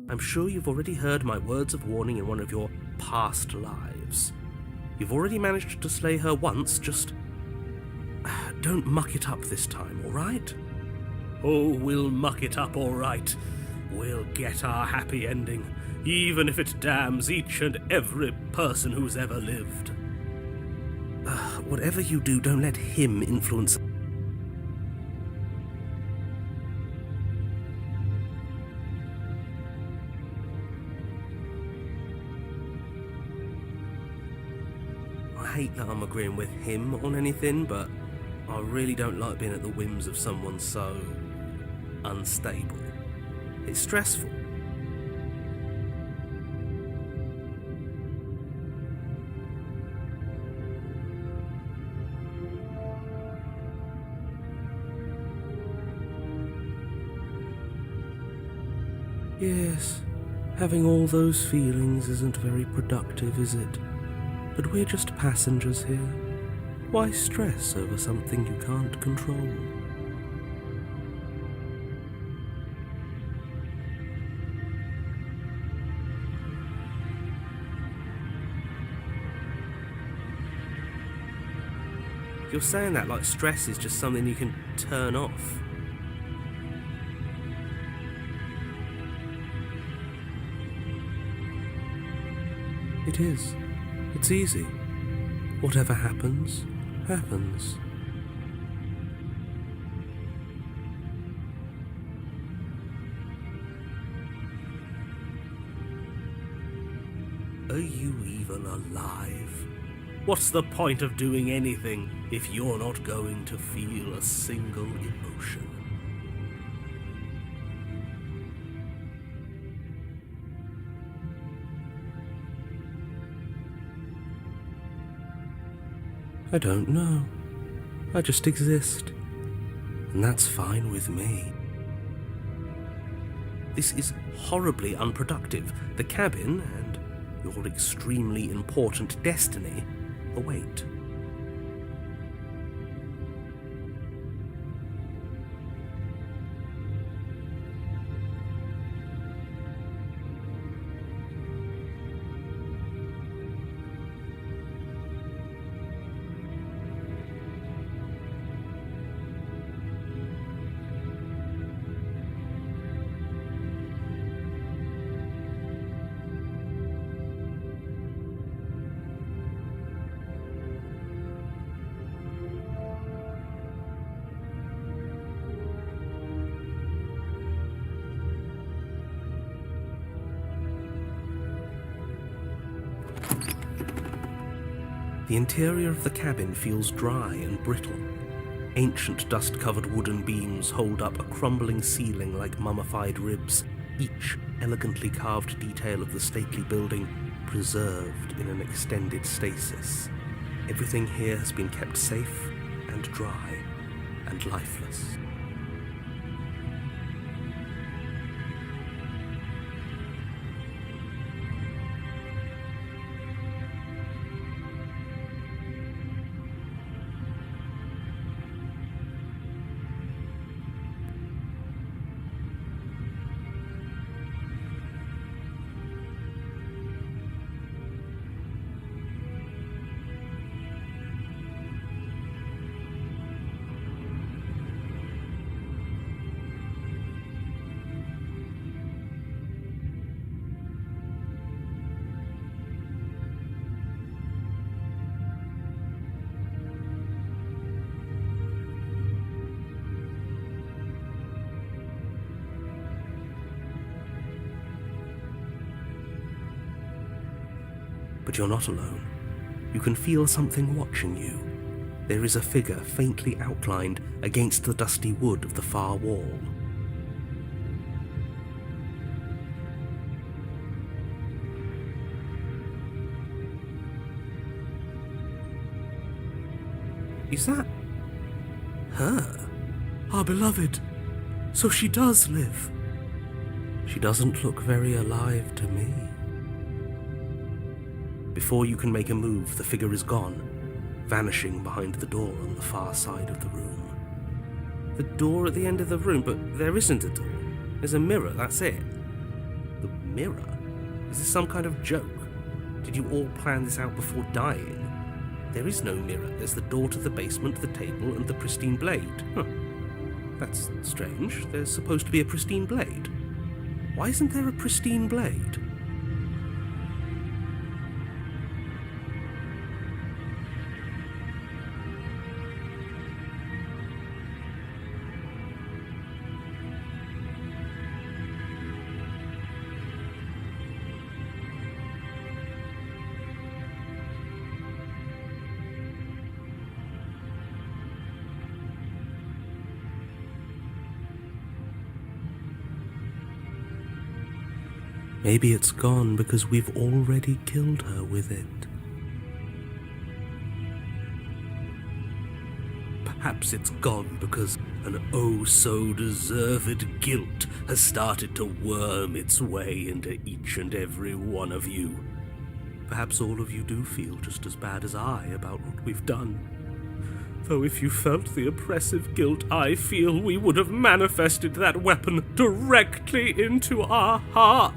I'm sure you've already heard my words of warning in one of your past lives. You've already managed to slay her once, just don't muck it up this time, alright? Oh, we'll muck it up alright. We'll get our happy ending, even if it damns each and every person who's ever lived. Whatever you do, don't let him influence. I hate that I'm agreeing with him on anything, but I really don't like being at the whims of someone so unstable. It's stressful. Yes, having all those feelings isn't very productive, is it? But we're just passengers here. Why stress over something you can't control? You're saying that like stress is just something you can turn off. It is. It's easy. Whatever happens, happens. Are you even alive? What's the point of doing anything if you're not going to feel a single emotion? I don't know. I just exist. And that's fine with me. This is horribly unproductive. The cabin and your extremely important destiny await. The interior of the cabin feels dry and brittle. Ancient dust-covered wooden beams hold up a crumbling ceiling like mummified ribs, each elegantly carved detail of the stately building preserved in an extended stasis. Everything here has been kept safe and dry and lifeless. But you're not alone. You can feel something watching you. There is a figure faintly outlined against the dusty wood of the far wall. Is that her? Our beloved. So she does live. She doesn't look very alive to me. Before you can make a move, the figure is gone, vanishing behind the door on the far side of the room. The door at the end of the room, but there isn't a door. There's a mirror, that's it. The mirror? Is this some kind of joke? Did you all plan this out before dying? There is no mirror. There's the door to the basement, the table, and the pristine blade. Huh. That's strange. There's supposed to be a pristine blade. Why isn't there a pristine blade? Maybe it's gone because we've already killed her with it. Perhaps it's gone because an oh-so-deserved guilt has started to worm its way into each and every one of you. Perhaps all of you do feel just as bad as I about what we've done. Though if you felt the oppressive guilt I feel, we would have manifested that weapon directly into our heart.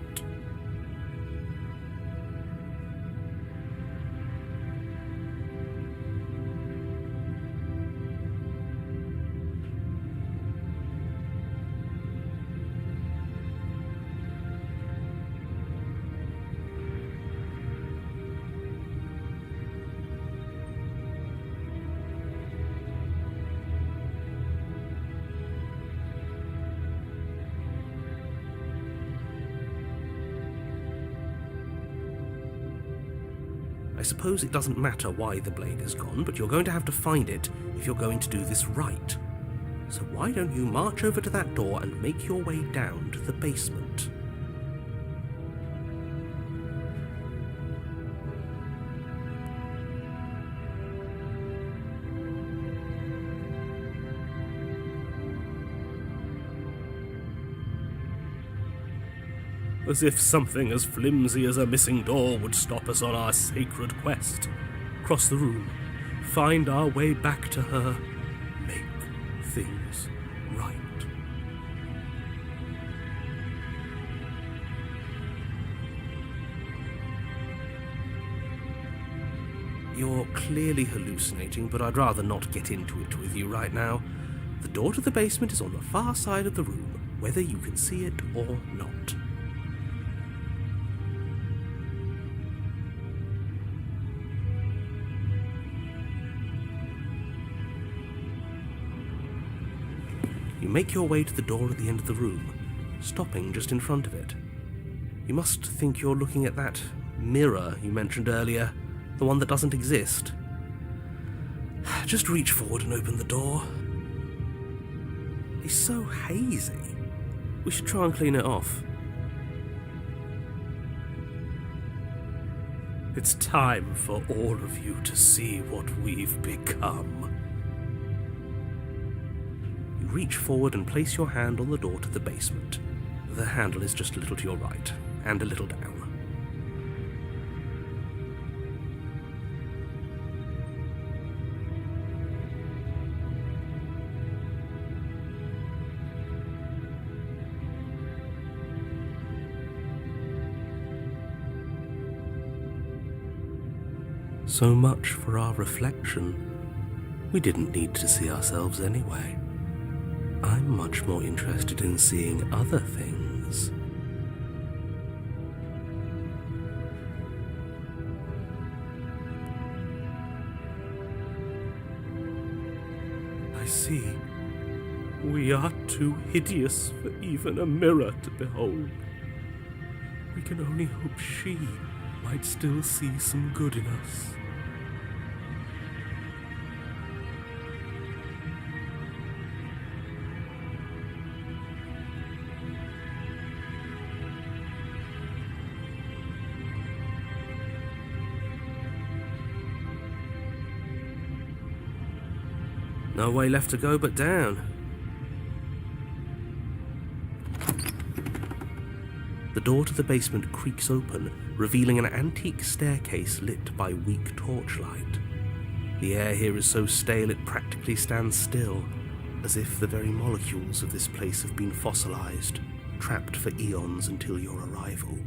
I suppose it doesn't matter why the blade is gone, but you're going to have to find it if you're going to do this right. So why don't you march over to that door and make your way down to the basement? As if something as flimsy as a missing door would stop us on our sacred quest. Cross the room, find our way back to her, make things right. You're clearly hallucinating, but I'd rather not get into it with you right now. The door to the basement is on the far side of the room, whether you can see it or not. You make your way to the door at the end of the room, stopping just in front of it. You must think you're looking at that mirror you mentioned earlier, the one that doesn't exist. Just reach forward and open the door. It's so hazy. We should try and clean it off. It's time for all of you to see what we've become. Reach forward and place your hand on the door to the basement. The handle is just a little to your right, and a little down. So much for our reflection. We didn't need to see ourselves anyway. I'm much more interested in seeing other things. I see. We are too hideous for even a mirror to behold. We can only hope she might still see some good in us. No way left to go but down. The door to the basement creaks open, revealing an antique staircase lit by weak torchlight. The air here is so stale it practically stands still, as if the very molecules of this place have been fossilized. trapped for eons until your arrival.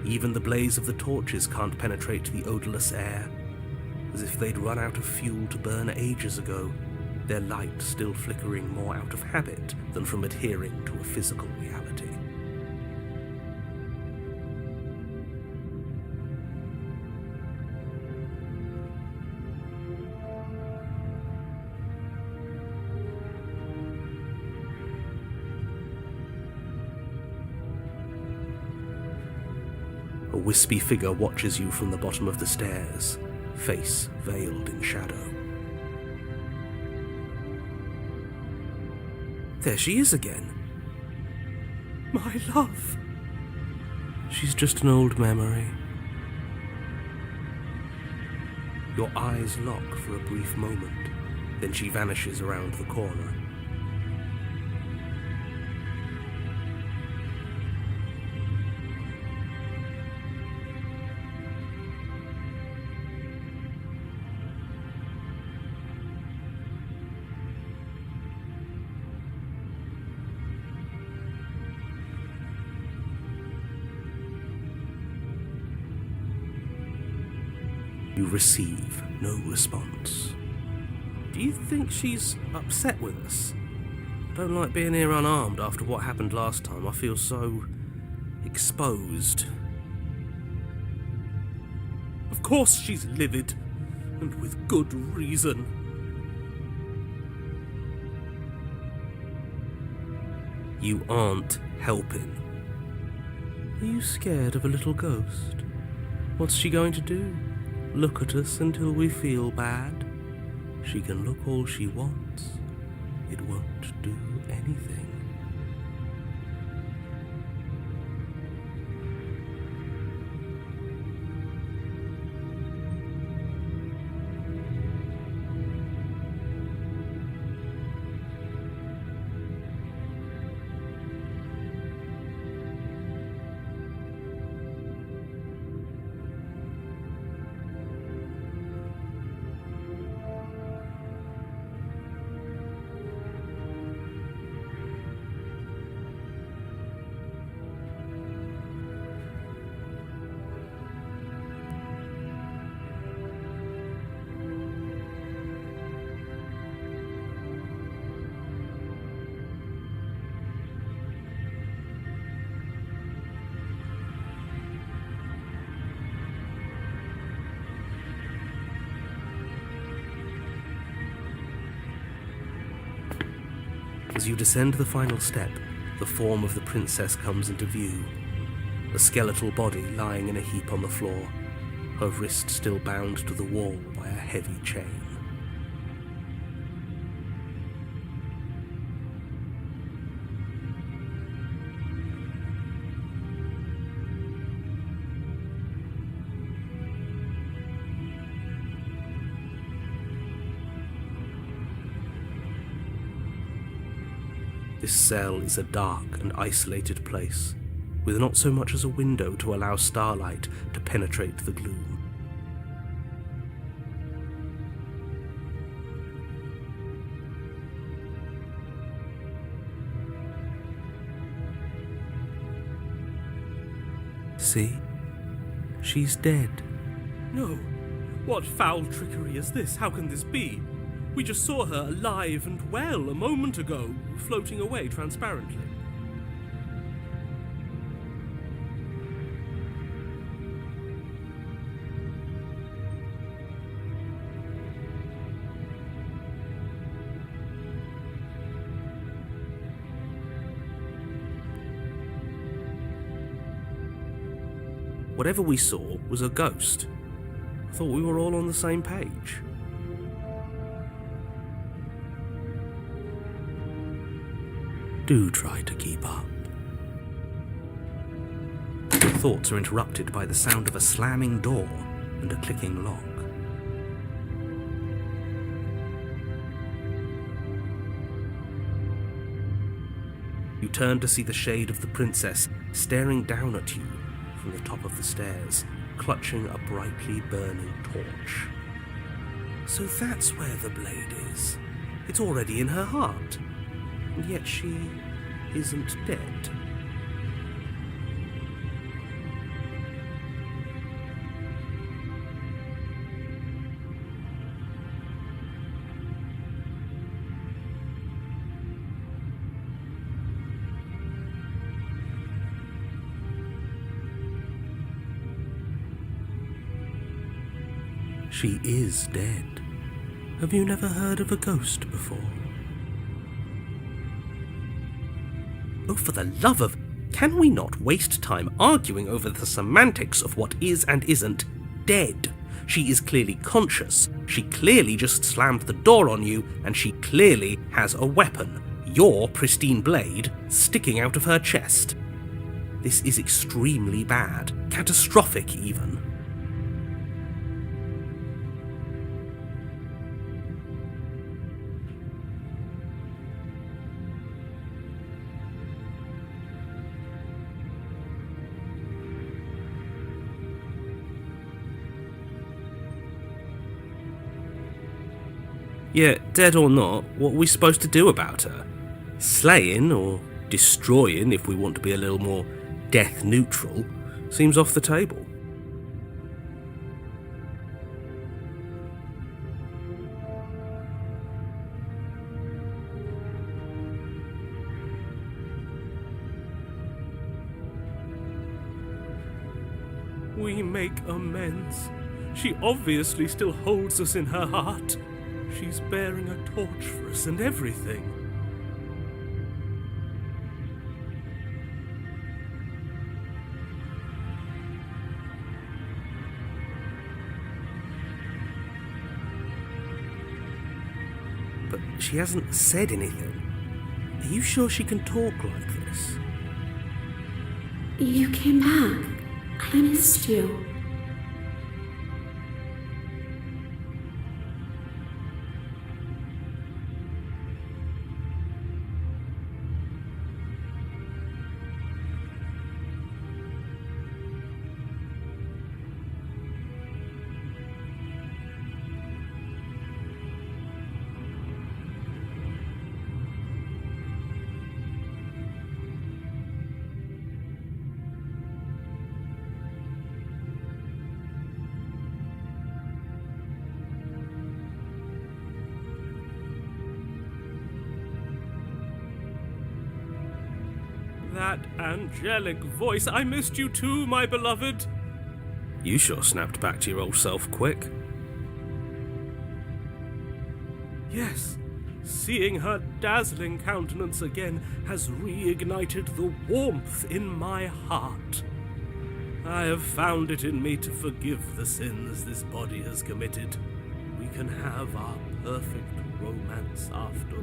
Even the blaze of the torches can't penetrate the odorless air, as if they'd run out of fuel to burn ages ago, their light still flickering more out of habit than from adhering to a physical reality. A wispy figure watches you from the bottom of the stairs, face veiled in shadow. There she is again. My love! She's just an old memory. Your eyes lock for a brief moment, then she vanishes around the corner. You receive no response. Do you think she's upset with us? I don't like being here unarmed after what happened last time. I feel so exposed. Of course she's livid, and with good reason. You aren't helping. Are you scared of a little ghost? What's she going to do? Look at us until we feel bad? She can look all she wants. It won't do anything. As you descend the final step, the form of the princess comes into view. A skeletal body lying in a heap on the floor, her wrist still bound to the wall by a heavy chain. This cell is a dark and isolated place, with not so much as a window to allow starlight to penetrate the gloom. See? She's dead. No. What foul trickery is this? How can this be? We just saw her alive and well a moment ago, floating away transparently. Whatever we saw was a ghost. I thought we were all on the same page. Do try to keep up. Your thoughts are interrupted by the sound of a slamming door and a clicking lock. You turn to see the shade of the princess staring down at you from the top of the stairs, clutching a brightly burning torch. So that's where the blade is. It's already in her heart. And yet she isn't dead. She is dead. Have you never heard of a ghost before? Oh, for the love of... Can we not waste time arguing over the semantics of what is and isn't dead? She is clearly conscious. She clearly just slammed the door on you, and she clearly has a weapon. Your pristine blade sticking out of her chest. This is extremely bad. Catastrophic, even. Yeah, dead or not, what are we supposed to do about her? Slaying, or destroying if we want to be a little more death neutral, seems off the table. We make amends. She obviously still holds us in her heart. She's bearing a torch for us and everything. But she hasn't said anything. Are you sure she can talk like this? You came back. I missed you. That angelic voice. I missed you too, my beloved. You sure snapped back to your old self quick. Yes, seeing her dazzling countenance again has reignited the warmth in my heart. I have found it in me to forgive the sins this body has committed. We can have our perfect romance after all.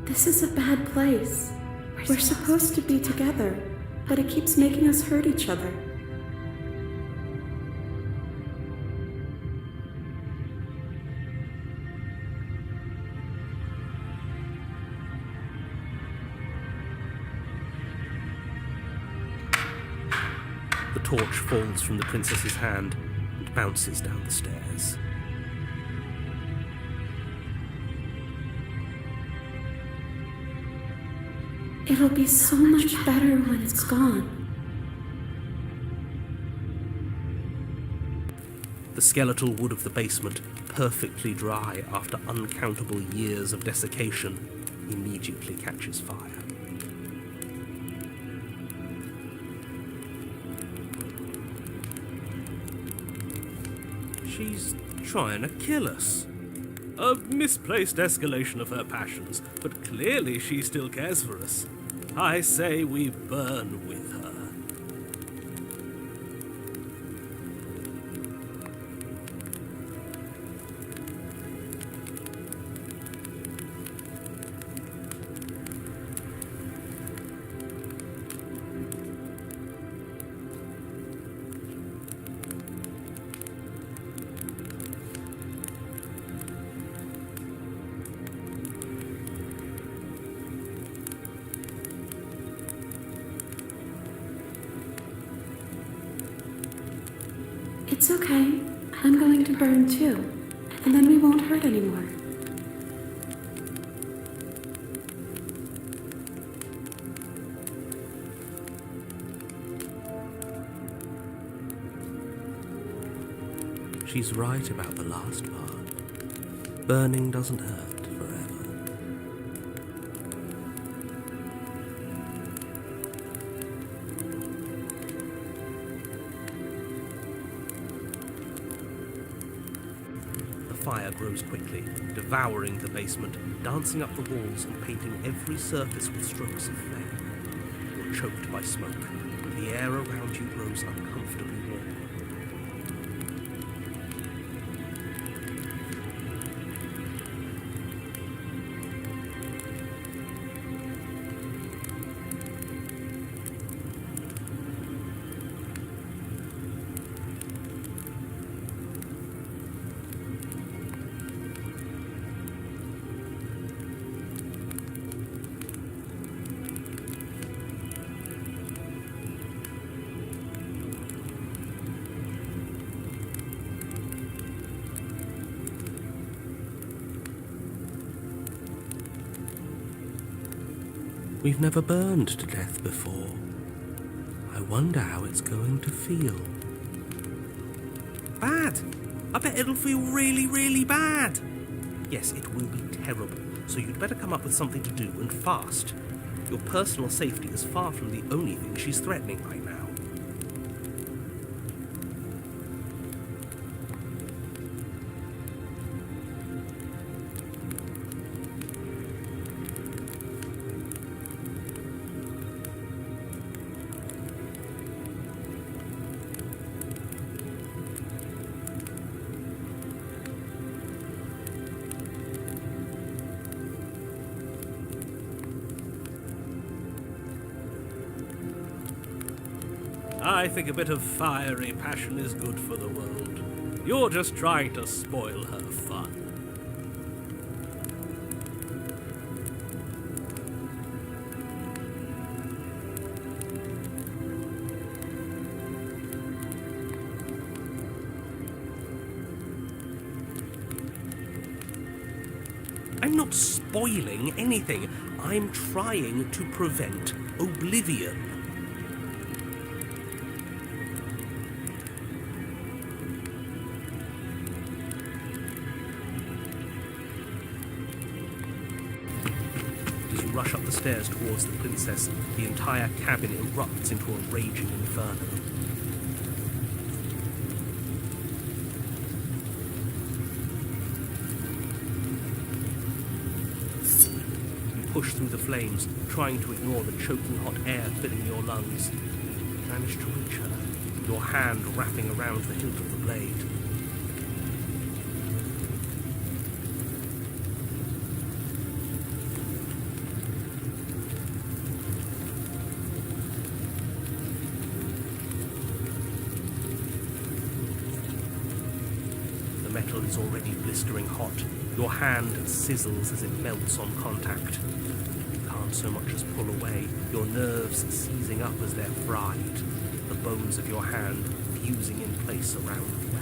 This is a bad place. We're supposed to be together, but it keeps making us hurt each other. The torch falls from the princess's hand and bounces down the stairs. It'll be so much better when it's gone. The skeletal wood of the basement, perfectly dry after uncountable years of desiccation, immediately catches fire. She's trying to kill us. A misplaced escalation of her passions, but clearly she still cares for us. I say we burn with her. It's okay. I'm going to burn too, and then we won't hurt anymore. She's right about the last part. Burning doesn't hurt forever. The fire grows quickly, devouring the basement, dancing up the walls and painting every surface with strokes of flame. You're choked by smoke, and the air around you grows uncomfortably warm. We've never burned to death before. I wonder how it's going to feel. Bad! I bet it'll feel really, really bad. Yes, it will be terrible, so you'd better come up with something to do, and fast. Your personal safety is far from the only thing she's threatening right now. I think a bit of fiery passion is good for the world. You're just trying to spoil her fun. I'm not spoiling anything. I'm trying to prevent oblivion. Rush up the stairs towards the princess, the entire cabin erupts into a raging inferno. You push through the flames, trying to ignore the choking hot air filling your lungs. You manage to reach her, your hand wrapping around the hilt of the blade. The metal is already blistering hot. Your hand sizzles as it melts on contact. You can't so much as pull away, your nerves seizing up as they're fried, the bones of your hand fusing in place around the weapon.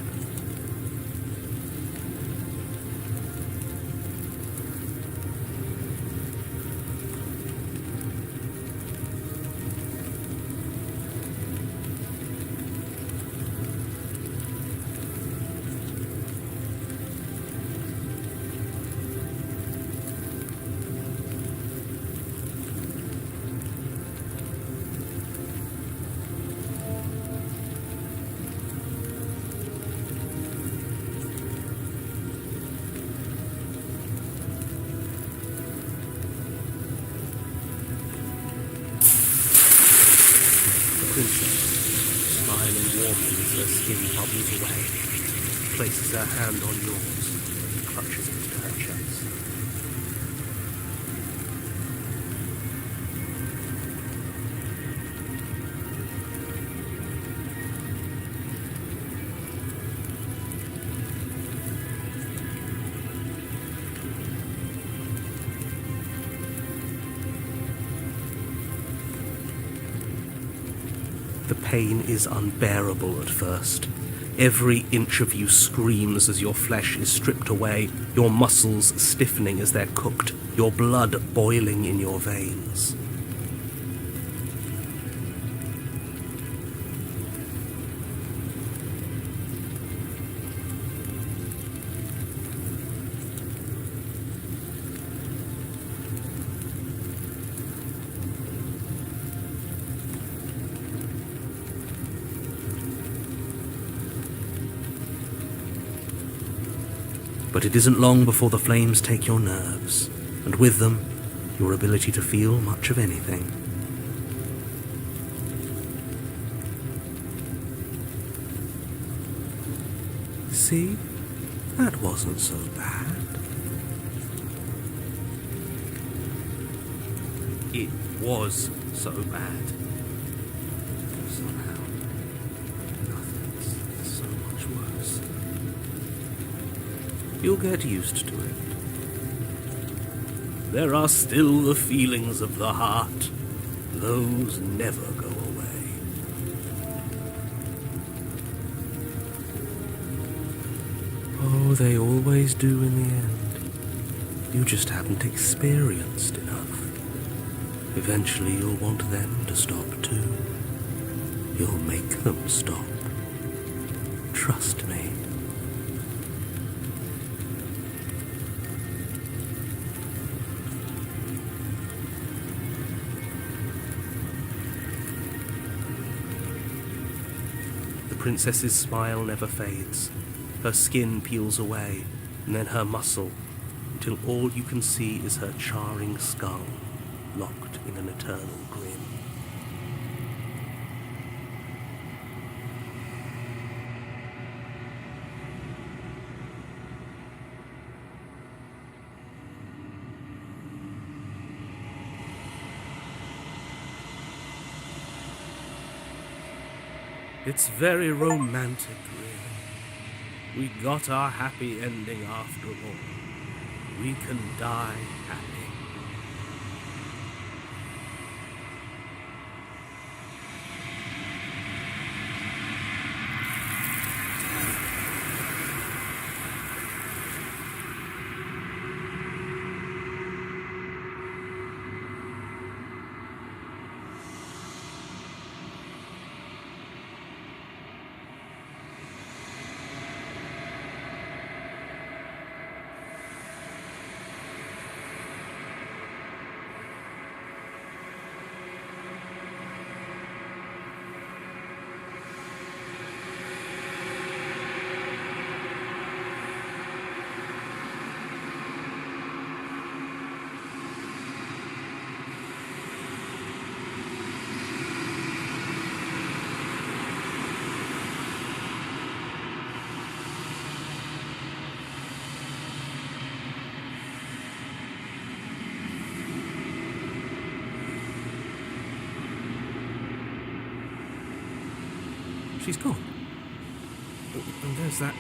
warmly as her skin bubbles away, places her hand on yours, and clutches it to her chest. The pain is unbearable at first. Every inch of you screams as your flesh is stripped away, your muscles stiffening as they're cooked, your blood boiling in your veins. But it isn't long before the flames take your nerves, and with them, your ability to feel much of anything. See? That wasn't so bad. It was so bad. Somehow, nothing's so much worse. You'll get used to it. There are still the feelings of the heart. Those never go away. Oh, they always do in the end. You just haven't experienced enough. Eventually you'll want them to stop too. You'll make them stop. Trust me. The princess's smile never fades. Her skin peels away, and then her muscle, until all you can see is her charring skull, locked in an eternal grin. It's very romantic, really. We got our happy ending after all. We can die happy. She's gone. And there's that...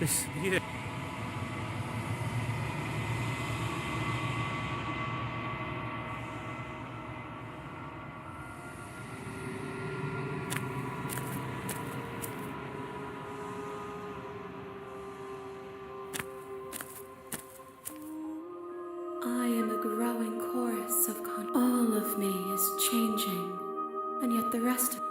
This... yeah. I am a growing chorus of all of me is changing, and yet the rest of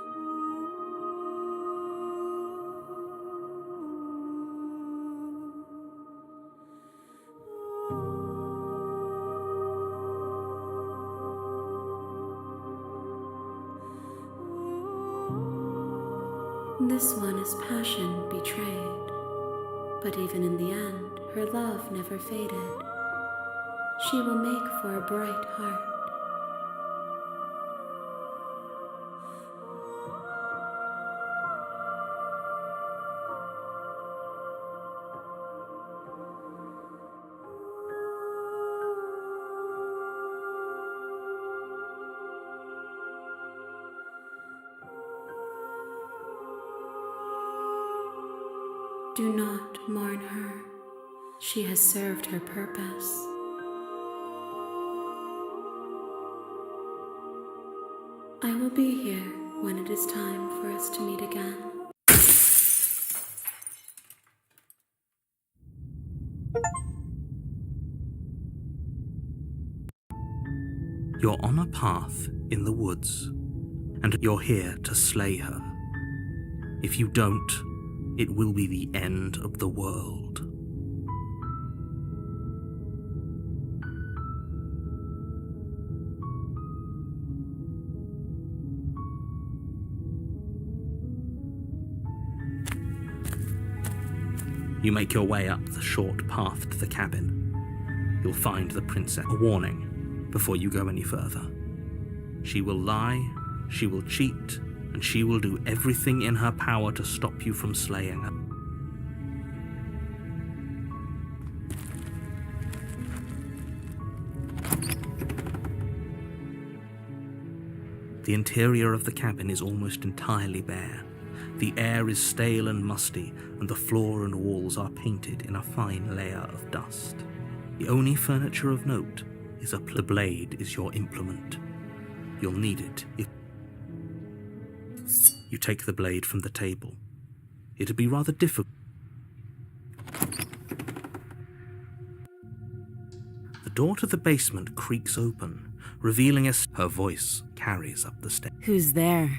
this one is passion betrayed, but even in the end, her love never faded. She will make for a bright heart. Do not mourn her. She has served her purpose. I will be here when it is time for us to meet again. You're on a path in the woods, and you're here to slay her. If you don't, it will be the end of the world. You make your way up the short path to the cabin. You'll find the princess. A warning before you go any further. She will lie, she will cheat, and she will do everything in her power to stop you from slaying her. The interior of the cabin is almost entirely bare. The air is stale and musty, and the floor and walls are painted in a fine layer of dust. The only furniture of note is the blade is your implement. You'll need it if you take the blade from the table. It'd be rather difficult. The door to the basement creaks open, revealing her voice carries up the stairs. Who's there?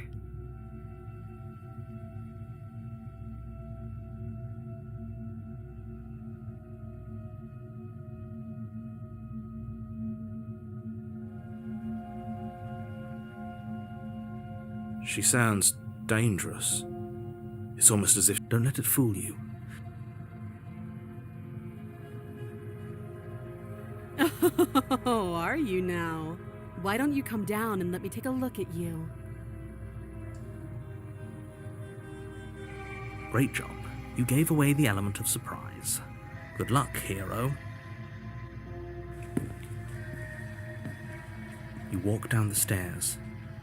She sounds dangerous. It's almost as if... Don't let it fool you. Oh, are you now? Why don't you come down and let me take a look at you? Great job. You gave away the element of surprise. Good luck, hero. You walk down the stairs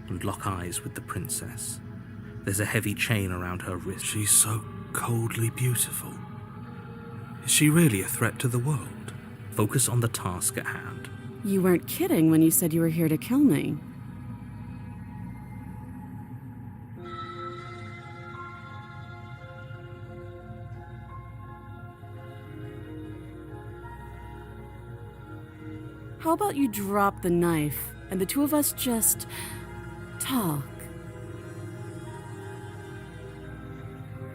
and lock eyes with the princess. There's a heavy chain around her wrist. She's so coldly beautiful. Is she really a threat to the world? Focus on the task at hand. You weren't kidding when you said you were here to kill me. How about you drop the knife and the two of us just talk?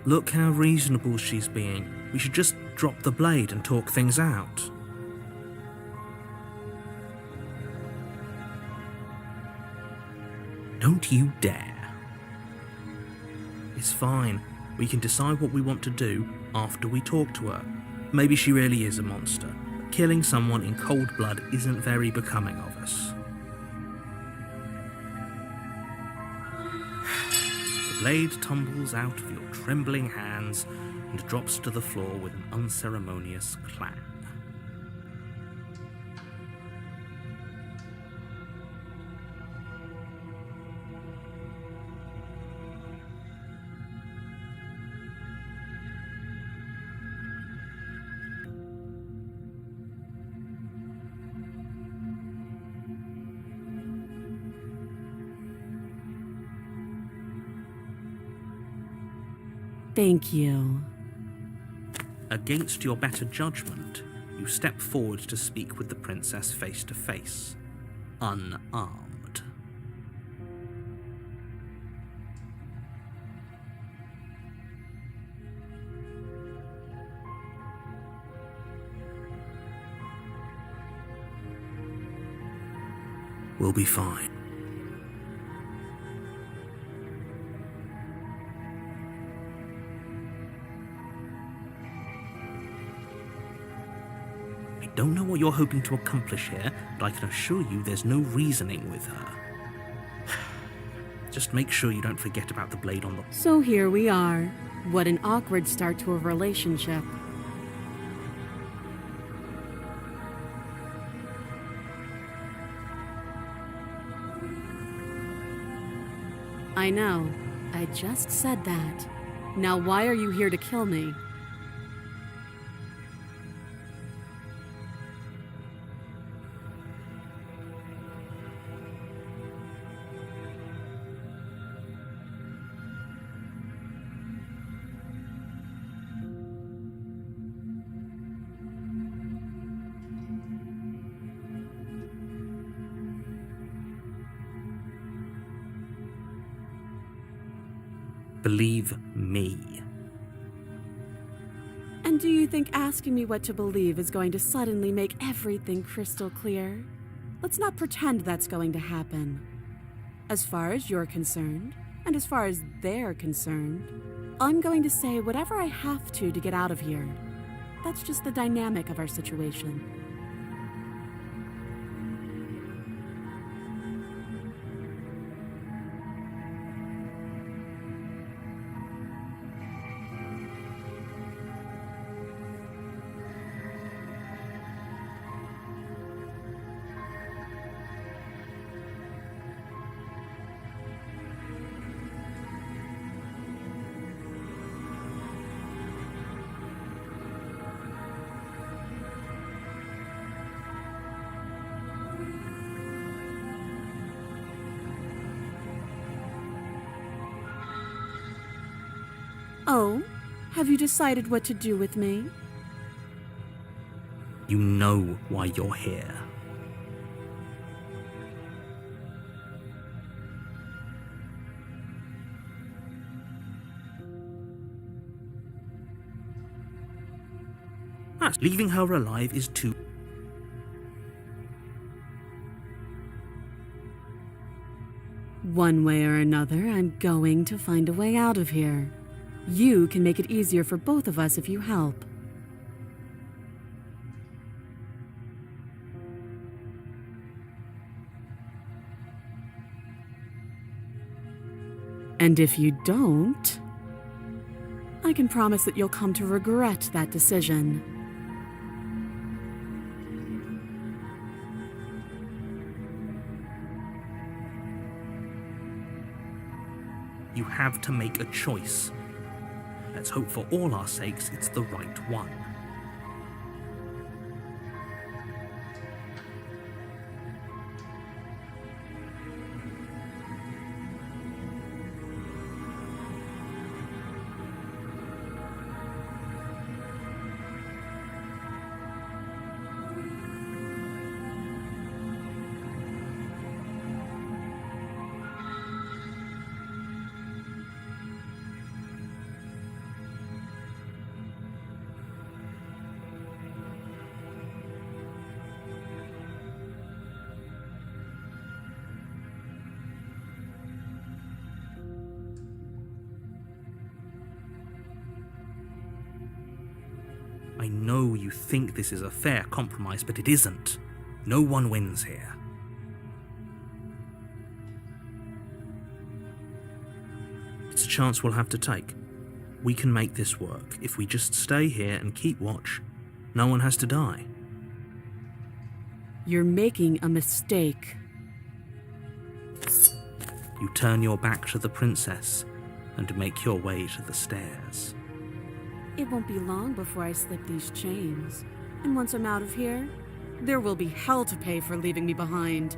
Look how reasonable she's being. We should just drop the blade and talk things out. Don't you dare. It's fine. We can decide what we want to do after we talk to her. Maybe she really is a monster. But killing someone in cold blood isn't very becoming of us. The blade tumbles out of your trembling hands and drops to the floor with an unceremonious clang. Thank you. Against your better judgment, you step forward to speak with the princess face to face, unarmed. We'll be fine. I don't know what you're hoping to accomplish here, but I can assure you there's no reasoning with her. Just make sure you don't forget about the blade on the... So here we are. What an awkward start to a relationship. I know. I just said that. Now why are you here to kill me? Believe me. And do you think asking me what to believe is going to suddenly make everything crystal clear? Let's not pretend that's going to happen. As far as you're concerned, and as far as they're concerned, I'm going to say whatever I have to get out of here. That's just the dynamic of our situation. Oh, have you decided what to do with me? You know why you're here. Leaving her alive is too... One way or another, I'm going to find a way out of here. You can make it easier for both of us if you help. And if you don't, I can promise that you'll come to regret that decision. You have to make a choice. Let's hope for all our sakes it's the right one. I know you think this is a fair compromise, but it isn't. No one wins here. It's a chance we'll have to take. We can make this work. If we just stay here and keep watch, no one has to die. You're making a mistake. You turn your back to the princess and make your way to the stairs. It won't be long before I slip these chains. And once I'm out of here, there will be hell to pay for leaving me behind.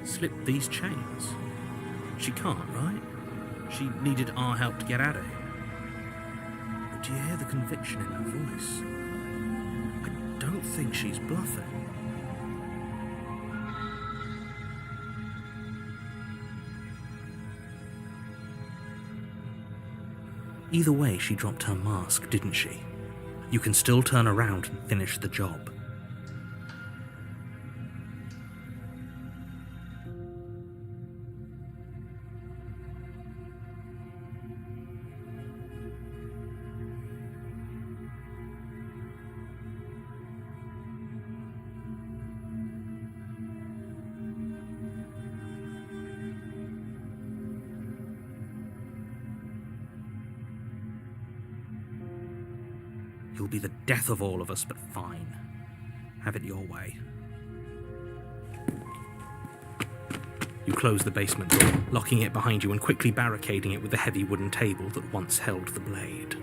Slip these chains? She can't, right? She needed our help to get out of here. But do you hear the conviction in her voice? I don't think she's bluffing. Either way, she dropped her mask, didn't she? You can still turn around and finish the job. You'll be the death of all of us, but fine. Have it your way. You close the basement door, locking it behind you and quickly barricading it with the heavy wooden table that once held the blade.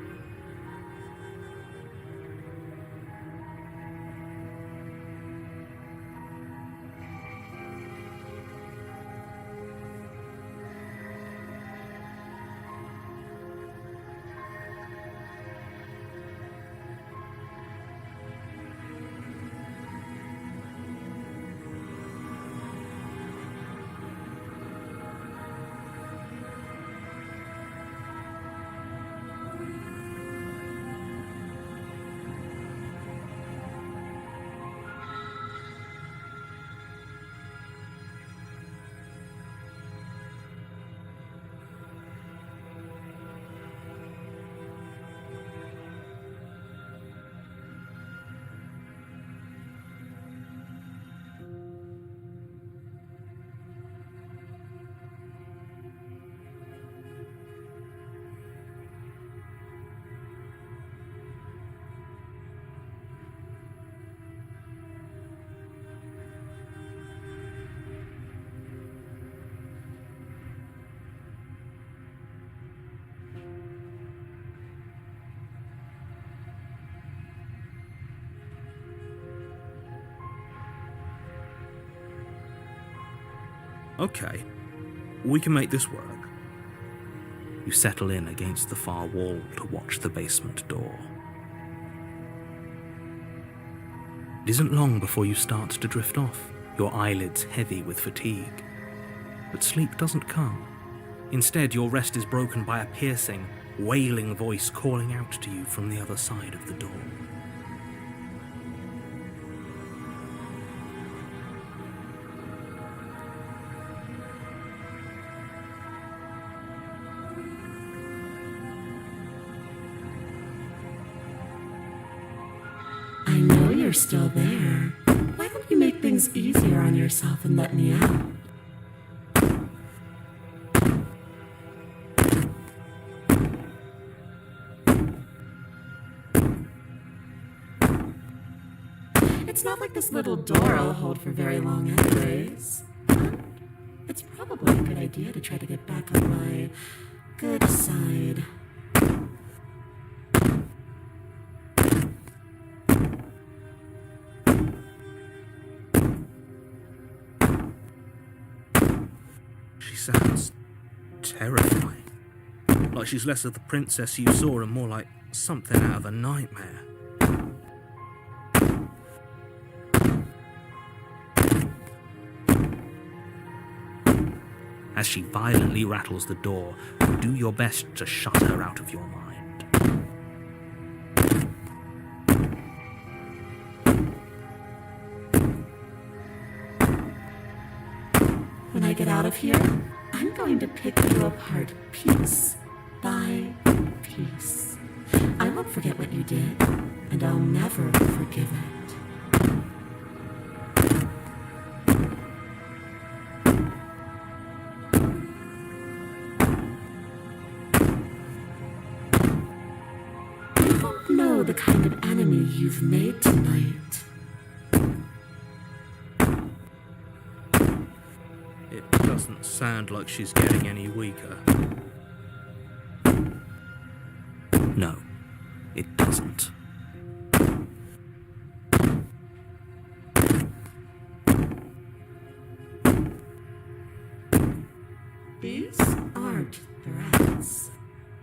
Okay, we can make this work. You settle in against the far wall to watch the basement door. It isn't long before you start to drift off, your eyelids heavy with fatigue. But sleep doesn't come. Instead, your rest is broken by a piercing, wailing voice calling out to you from the other side of the door. I know you're still there. Why don't you make things easier on yourself and let me out? It's not like this little door will hold for very long anyways. It's probably a good idea to try to get back on my good side. She sounds terrifying. Like she's less of the princess you saw and more like something out of a nightmare. As she violently rattles the door, do your best to shut her out of your mind. When I get out of here, I'm going to pick you apart piece by piece. I won't forget what you did, and I'll never forgive it. You don't know the kind of enemy you've made tonight. It doesn't sound like she's getting any weaker. No, it doesn't. These aren't threats.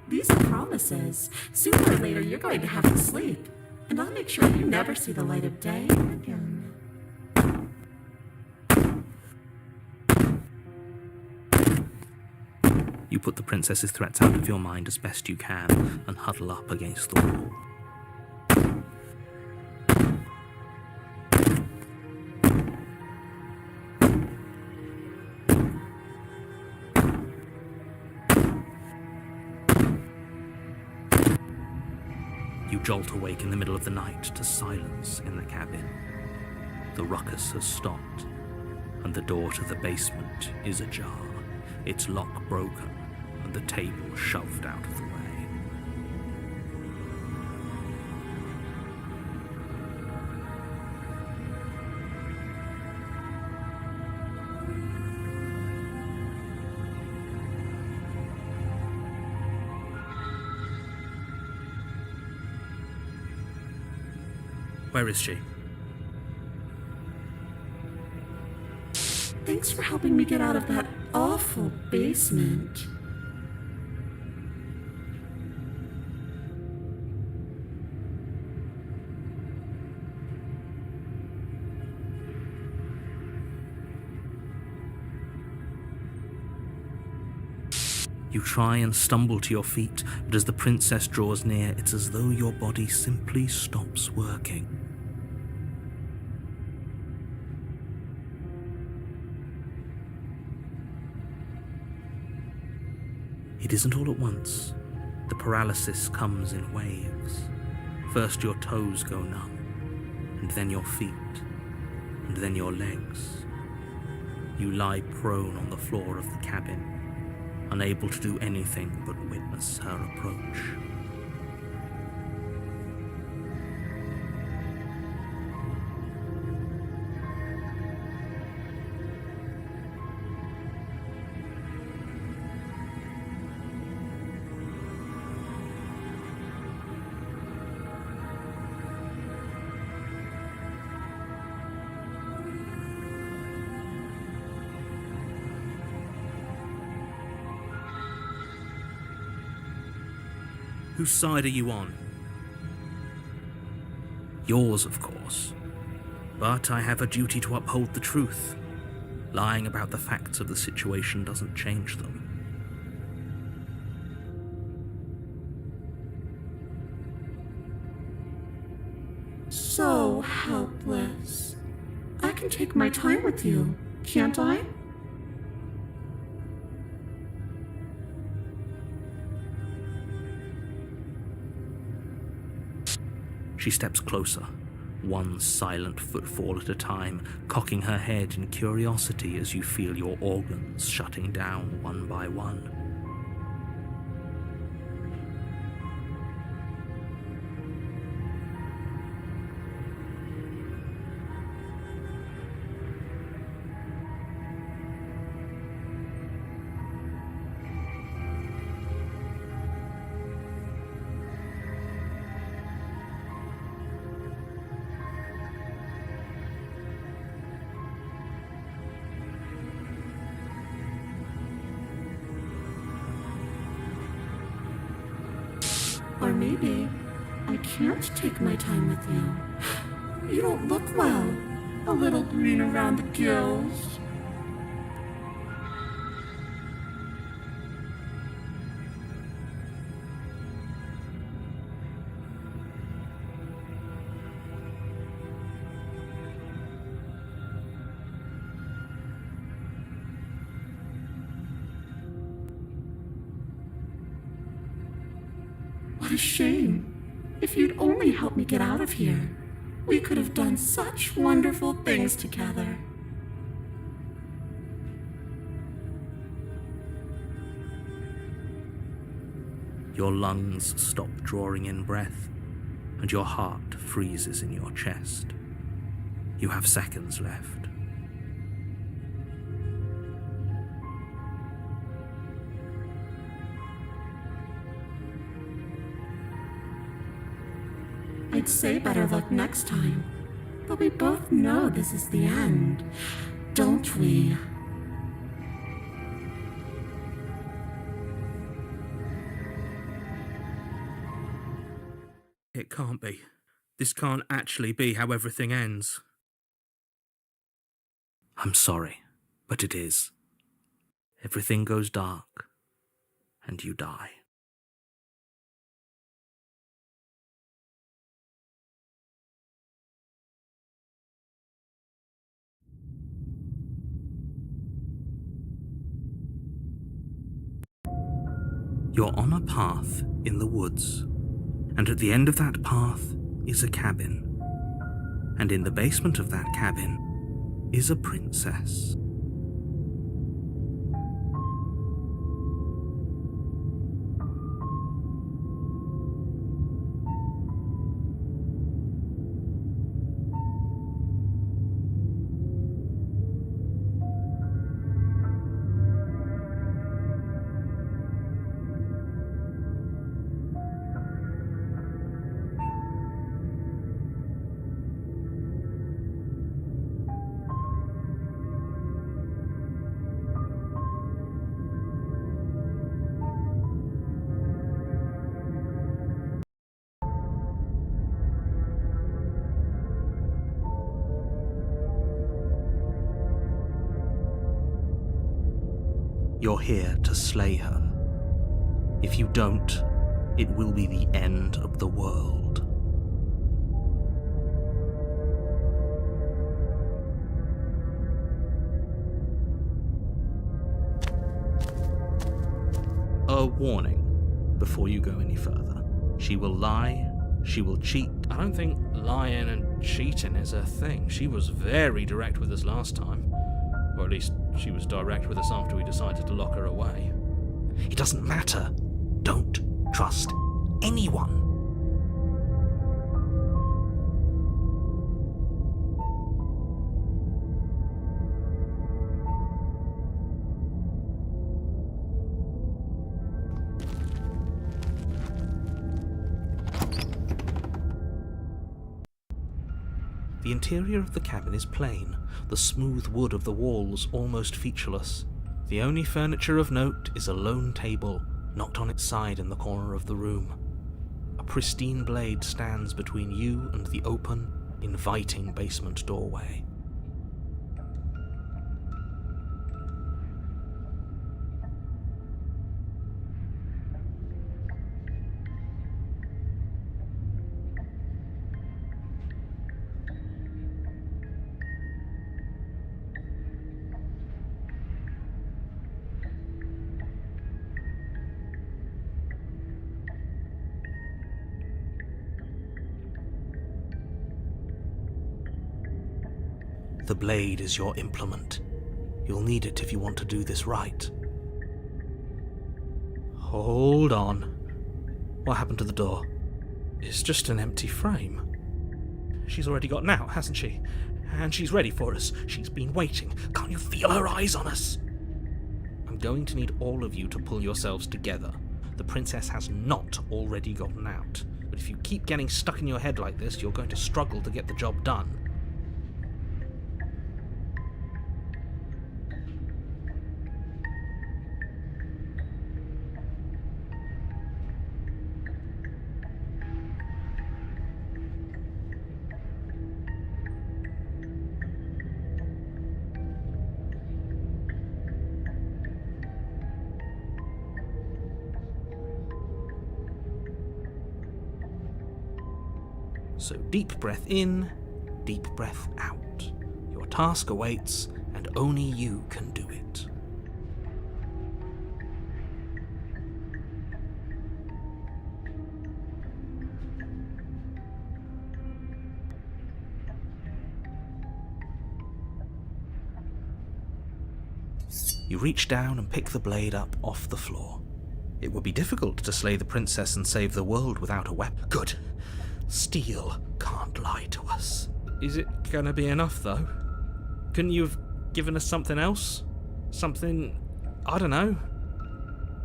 These are promises. Sooner or later, you're going to have to sleep. And I'll make sure you never see the light of day again. You put the princess's threats out of your mind as best you can and huddle up against the wall. You jolt awake in the middle of the night to silence in the cabin. The ruckus has stopped, and the door to the basement is ajar, its lock broken, and the table shoved out of the way. Where is she? Thanks for helping me get out of that awful basement. You try and stumble to your feet, but as the princess draws near, it's as though your body simply stops working. It isn't all at once. The paralysis comes in waves. First your toes go numb, and then your feet, and then your legs. You lie prone on the floor of the cabin, unable to do anything but witness her approach. Whose side are you on? Yours, of course. But I have a duty to uphold the truth. Lying about the facts of the situation doesn't change them. So helpless. I can take my time with you, can't I? She steps closer, one silent footfall at a time, cocking her head in curiosity as you feel your organs shutting down one by one. Or maybe I can't take my time with you. You don't look well. A little green around the gills. What a shame. If you'd only helped me get out of here, we could have done such wonderful things together. Your lungs stop drawing in breath, and your heart freezes in your chest. You have seconds left. I'd say better luck next time, but we both know this is the end, don't we? It can't be. This can't actually be how everything ends. I'm sorry, but it is. Everything goes dark, and you die. You're on a path in the woods, and at the end of that path is a cabin. And in the basement of that cabin is a princess. You're here to slay her. If you don't, it will be the end of the world. A warning before you go any further. She will lie, she will cheat. I don't think lying and cheating is a thing. She was very direct with us last time. Or at least she was direct with us after we decided to lock her away. It doesn't matter. Don't trust anyone. The interior of the cabin is plain, the smooth wood of the walls almost featureless. The only furniture of note is a lone table, knocked on its side in the corner of the room. A pristine blade stands between you and the open, inviting basement doorway. The blade is your implement. You'll need it if you want to do this right. Hold on. What happened to the door? It's just an empty frame. She's already gotten out, hasn't she? And she's ready for us. She's been waiting. Can't you feel her eyes on us? I'm going to need all of you to pull yourselves together. The princess has not already gotten out. But if you keep getting stuck in your head like this, you're going to struggle to get the job done. So deep breath in, deep breath out. Your task awaits, and only you can do it. You reach down and pick the blade up off the floor. It would be difficult to slay the princess and save the world without a weapon. Good. Steel can't lie to us. Is it gonna be enough, though? Couldn't you have given us something else? Something, I don't know,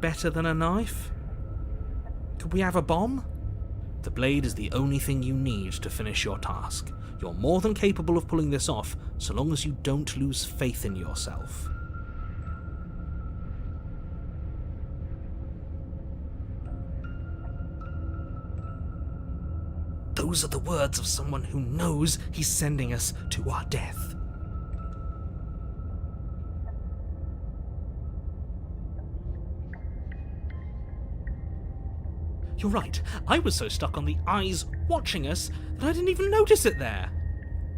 better than a knife? Could we have a bomb? The blade is the only thing you need to finish your task. You're more than capable of pulling this off, so long as you don't lose faith in yourself. Those are the words of someone who knows he's sending us to our death. You're right, I was so stuck on the eyes watching us that I didn't even notice it there.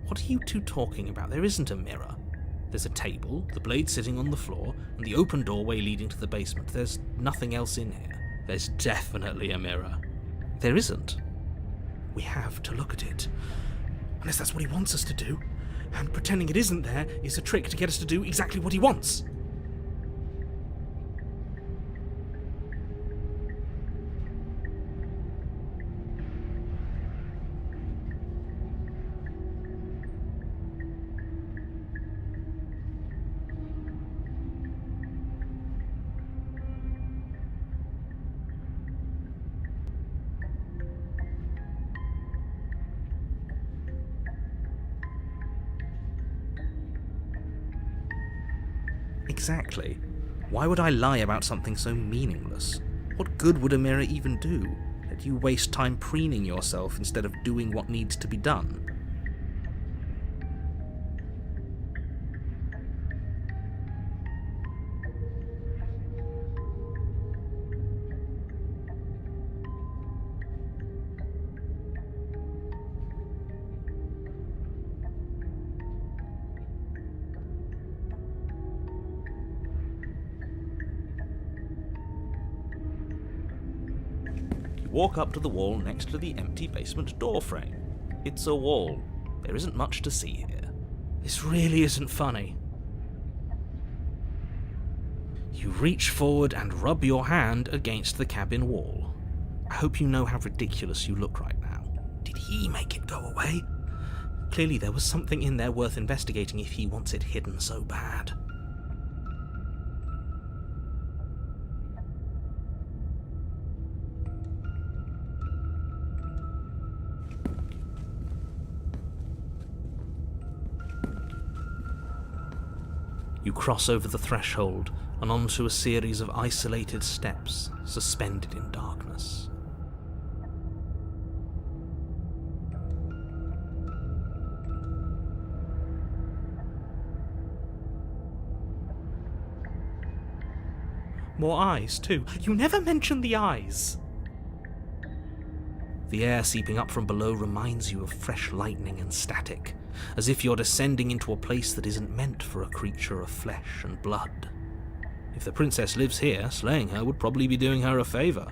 What are you two talking about? There isn't a mirror. There's a table, the blade sitting on the floor, and the open doorway leading to the basement. There's nothing else in here. There's definitely a mirror. There isn't. We have to look at it. Unless that's what he wants us to do. And pretending it isn't there is a trick to get us to do exactly what he wants. Exactly. Why would I lie about something so meaningless? What good would a mirror even do? Let you waste time preening yourself instead of doing what needs to be done. Walk up to the wall next to the empty basement door frame. It's a wall. There isn't much to see here. This really isn't funny. You reach forward and rub your hand against the cabin wall. I hope you know how ridiculous you look right now. Did he make it go away? Clearly there was something in there worth investigating if he wants it hidden so bad. You cross over the threshold and onto a series of isolated steps suspended in darkness. More eyes, too. You never mention the eyes. The air seeping up from below reminds you of fresh lightning and static, as if you're descending into a place that isn't meant for a creature of flesh and blood. If the princess lives here, slaying her would probably be doing her a favour.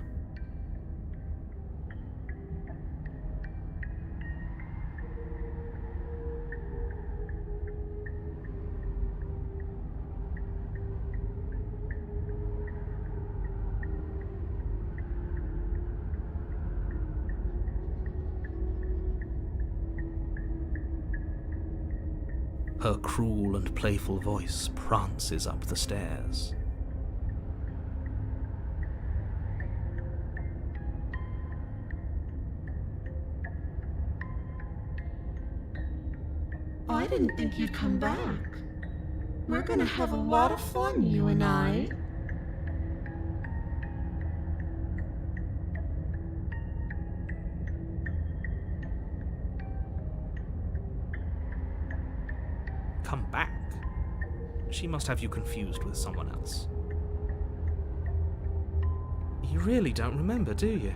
Her cruel and playful voice prances up the stairs. I didn't think you'd come back. We're gonna have a lot of fun, you and I. Come back? She must have you confused with someone else. You really don't remember, do you?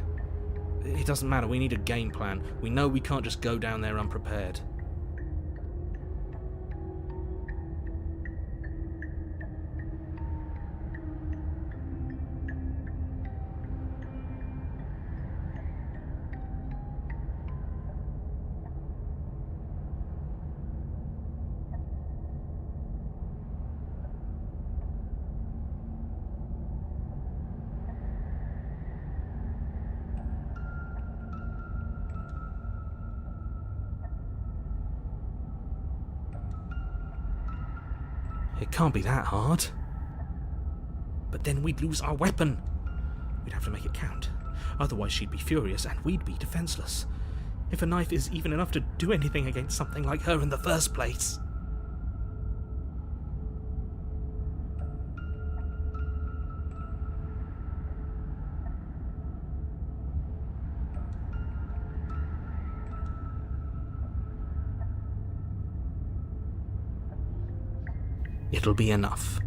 It doesn't matter, we need a game plan. We know we can't just go down there unprepared. It can't be that hard. But then we'd lose our weapon. We'd have to make it count. Otherwise she'd be furious and we'd be defenseless. If a knife is even enough to do anything against something like her in the first place. It'll be enough.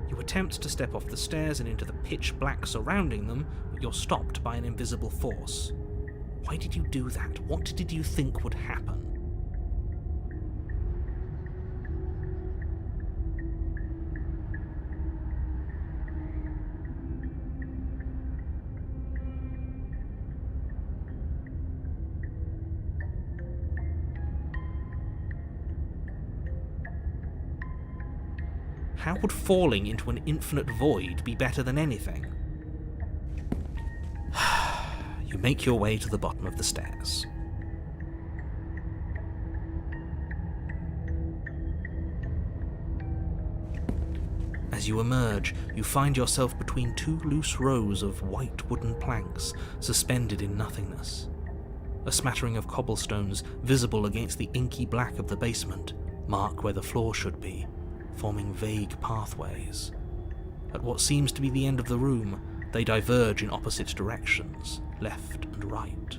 You attempt to step off the stairs and into the pitch black surrounding them, but you're stopped by an invisible force. Why did you do that? What did you think would happen? How would falling into an infinite void be better than anything? You make your way to the bottom of the stairs. As you emerge, you find yourself between two loose rows of white wooden planks suspended in nothingness. A smattering of cobblestones visible against the inky black of the basement mark where the floor should be, forming vague pathways. At what seems to be the end of the room, they diverge in opposite directions, left and right.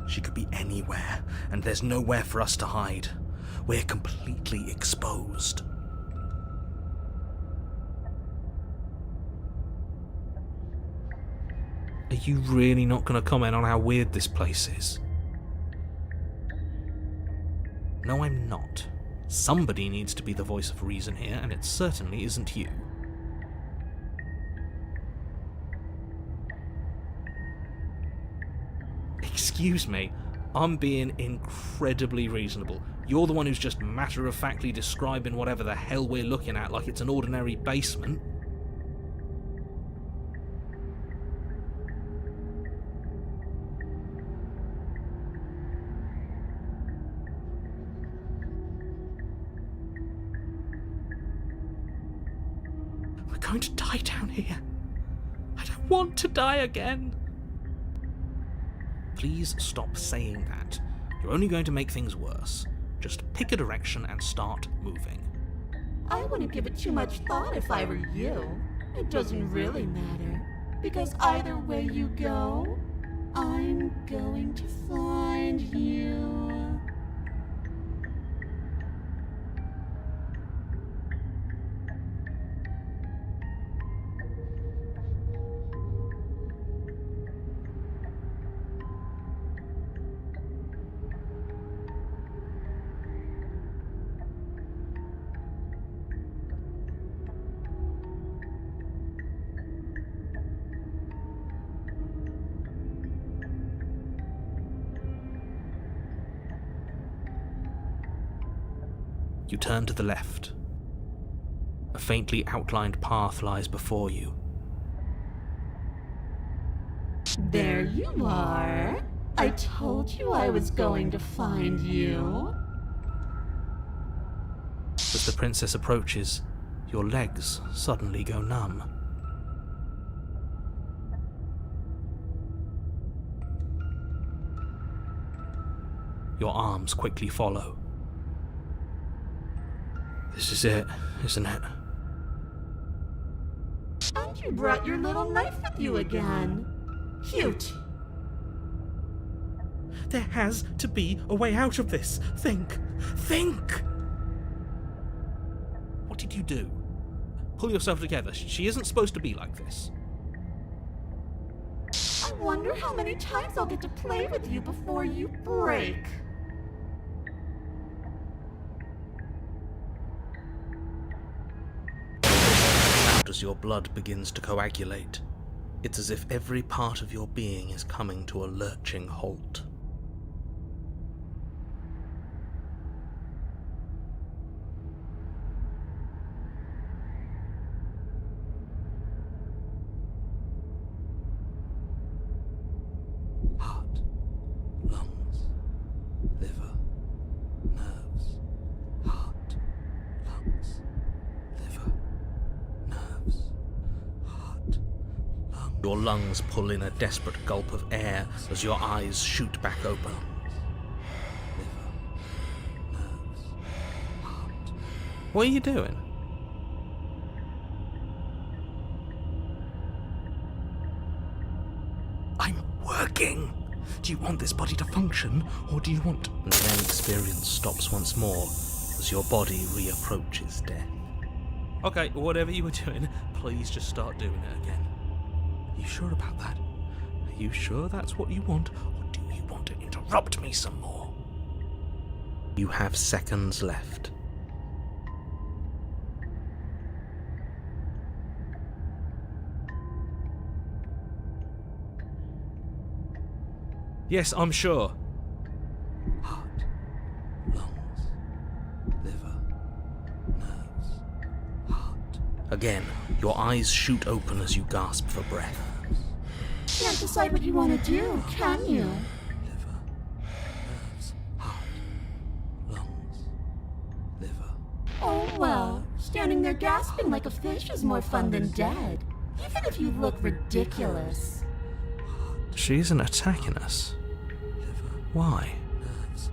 She could be anywhere, and there's nowhere for us to hide. We're completely exposed. Are you really not going to comment on how weird this place is? No, I'm not. Somebody needs to be the voice of reason here, and it certainly isn't you. Excuse me, I'm being incredibly reasonable. You're the one who's just matter-of-factly describing whatever the hell we're looking at like it's an ordinary basement. We're going to die down here. I don't want to die again. Please stop saying that. You're only going to make things worse. Just pick a direction and start moving. I wouldn't give it too much thought if I were you. It doesn't really matter, because either way you go, I'm going to find you. You turn to the left. A faintly outlined path lies before you. There you are. I told you I was going to find you. As the princess approaches, your legs suddenly go numb. Your arms quickly follow. This is it, isn't it? And you brought your little knife with you again. Cute. There has to be a way out of this. Think! Think! What did you do? Pull yourself together. She isn't supposed to be like this. I wonder how many times I'll get to play with you before you break. As your blood begins to coagulate, it's as if every part of your being is coming to a lurching halt. Heart, lungs, liver, nerves. Heart, lungs, liver, nerves, heart, lungs. Your lungs pull in a desperate gulp of air as your eyes shoot back open. Liver, nerves, heart. What are you doing? I'm working! Do you want this body to function, or do you want... And then experience stops once more as your body reapproaches death. Okay, whatever you were doing, please just start doing it again. Are you sure about that? Are you sure that's what you want, or do you want to interrupt me some more? You have seconds left. Yes, I'm sure. Heart, lungs, liver, nerves, heart. Again, your eyes shoot open as you gasp for breath. Can't decide what you want to do, can you? Liver, nerves, heart, lungs, liver. Oh well, standing there gasping like a fish is more fun than dead. Even if you look ridiculous. She isn't attacking us. Why?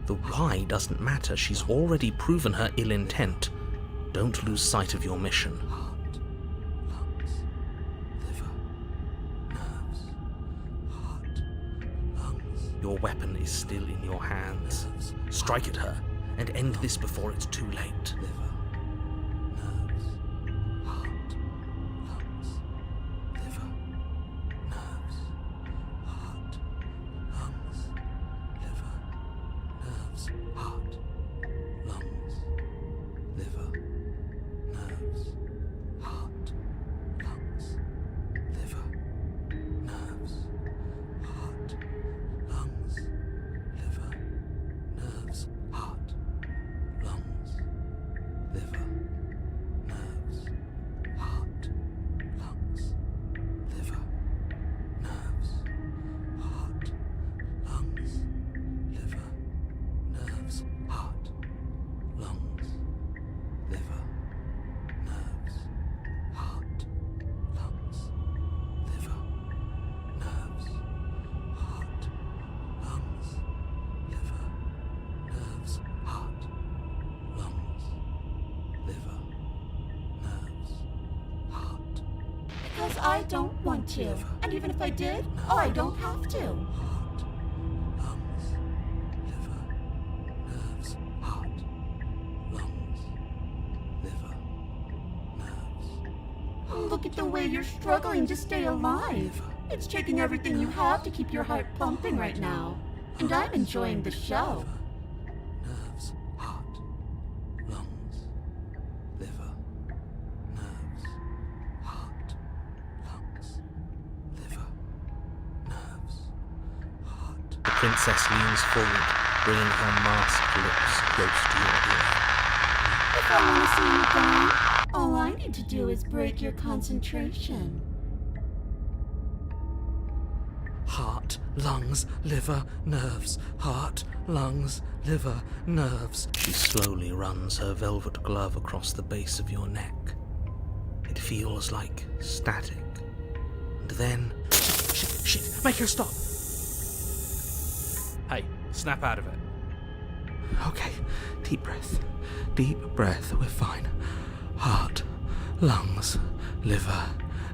The why doesn't matter. She's already proven her ill intent. Don't lose sight of your mission. Heart, lungs, liver, nerves, heart, lungs. Your weapon is still in your hands. Strike at her and end this before it's too late. Liver, nerves, heart, lungs, liver, nerves, heart, lungs. Liver, nerves, heart, liver, nerves, heart, lungs, liver, nerves, heart, lungs, liver, nerves, heart, lungs, liver, nerves, heart, lungs, liver, nerves, heart, lungs, liver, nerves, heart, lungs, liver, nerves, heart, Because I don't want to. And even if I did, I don't have to. heart, lungs, liver, nerves, heart, lungs, liver, nerves, Look at the way you're struggling to stay alive. It's taking everything you have to keep your heart pumping right now. And I'm enjoying the show. nerves, heart, lungs, liver, nerves, heart, lungs, liver, nerves, heart. The princess leans forward, bringing her masked lips close to your ear. If I want to see you gone, all I need to do is break your concentration. Heart, lungs, liver, nerves, heart, lungs, liver, nerves. She slowly runs her velvet glove across the base of your neck. It feels like static. And then... Shit, make her stop! Hey, snap out of it. Okay, deep breath, we're fine. Heart, lungs, liver,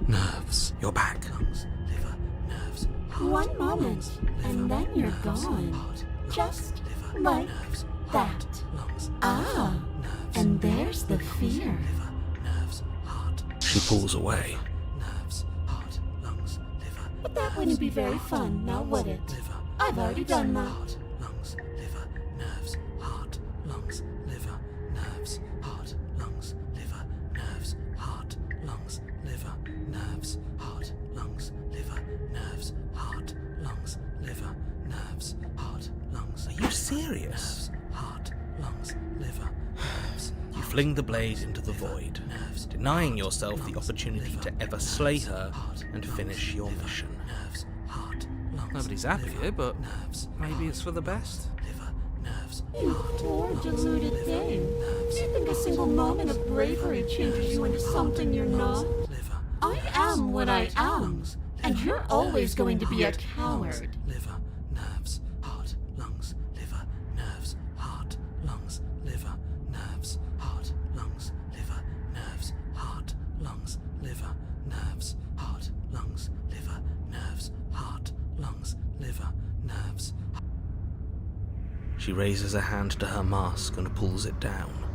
nerves. You're back. Lungs, liver, nerves, heart, One moment, lungs, liver, and then you're nerves, gone. heart, lungs, Just liver, like nerves, that. heart, lungs, Ah, nerves, and there's the fear. liver, nerves, heart. She pulls away. Nerves, heart, lungs, liver. But that wouldn't be very fun, now would it? Liver, I've already done that. heart, lungs, liver, nerves, heart, lungs, liver, nerves, heart, lungs, liver, nerves, heart, lungs, liver, nerves, heart, lungs, liver, nerves, heart, lungs, liver, nerves, heart, lungs. Are you serious? Heart, lungs, liver, nerves. You fling the blade into the void, denying yourself the opportunity to ever slay her and finish your mission. Nerves, heart, lungs. Nobody's happy here, but nerves, maybe it's for the best. liver, nerves, You poor deluded thing. Do you think a single moment of bravery changes you into something you're not? liver, I am what I am, and you're always going to be a coward. liver, nerves, heart, lungs, liver, nerves, heart, lungs, liver, nerves, heart, lungs, liver, nerves, heart, lungs, liver, nerves, heart, lungs, liver, nerves, heart, lungs, liver, nerves. She raises a hand to her mask and pulls it down.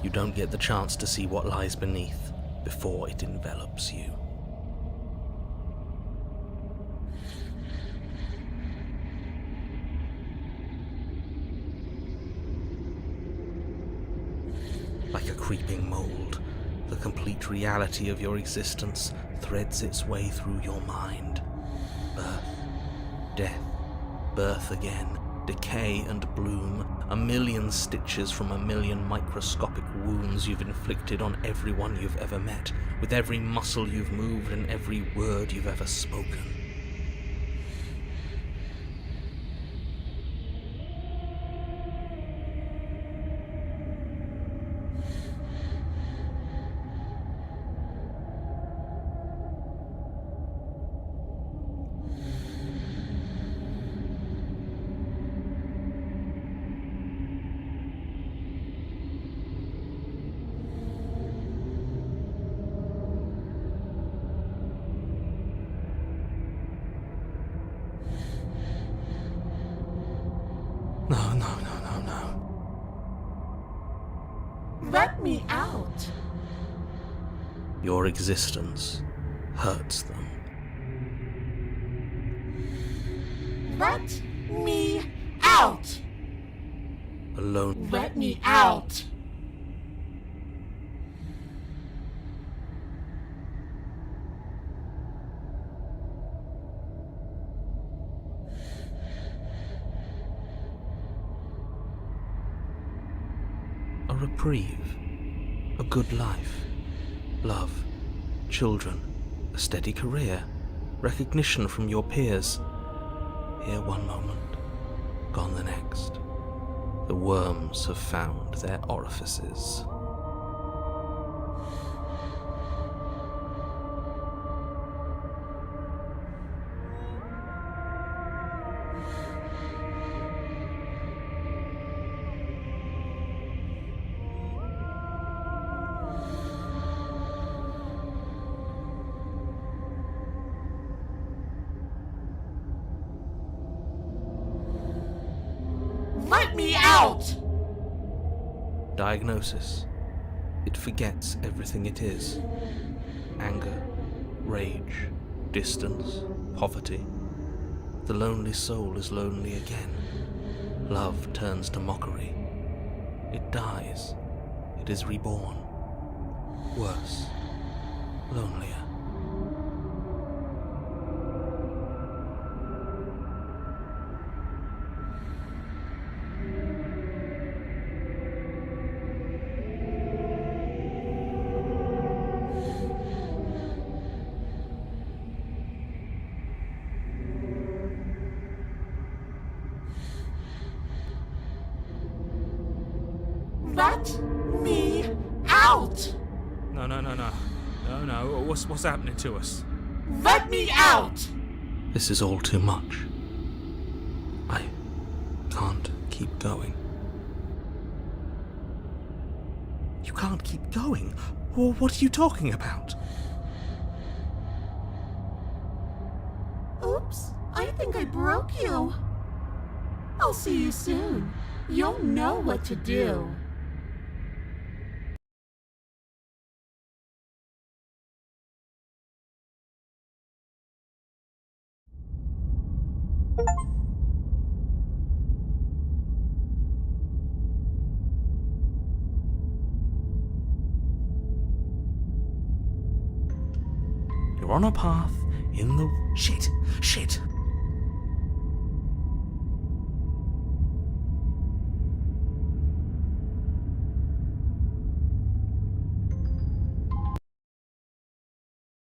You don't get the chance to see what lies beneath before it envelops you. Like a creeping mold, the complete reality of your existence threads its way through your mind. Birth, death, birth again, decay and bloom, a million stitches from a million microscopic wounds you've inflicted on everyone you've ever met, with every muscle you've moved and every word you've ever spoken. No. Let me out. Your existence hurts them. Let me out. Alone. Let me out. A reprieve, a good life, love, children, a steady career, recognition from your peers. Here one moment, gone the next. The worms have found their orifices. Let me out! Diagnosis. It forgets everything it is. Anger, rage, distance, poverty. The lonely soul is lonely again. Love turns to mockery. It dies. It is reborn. Worse. Lonelier. Let me out! No. What's happening to us? Let me out! This is all too much. I can't keep going. You can't keep going? Well, what are you talking about? Oops, I think I broke you. I'll see you soon. You'll know what to do. You're on a path in the... Shit!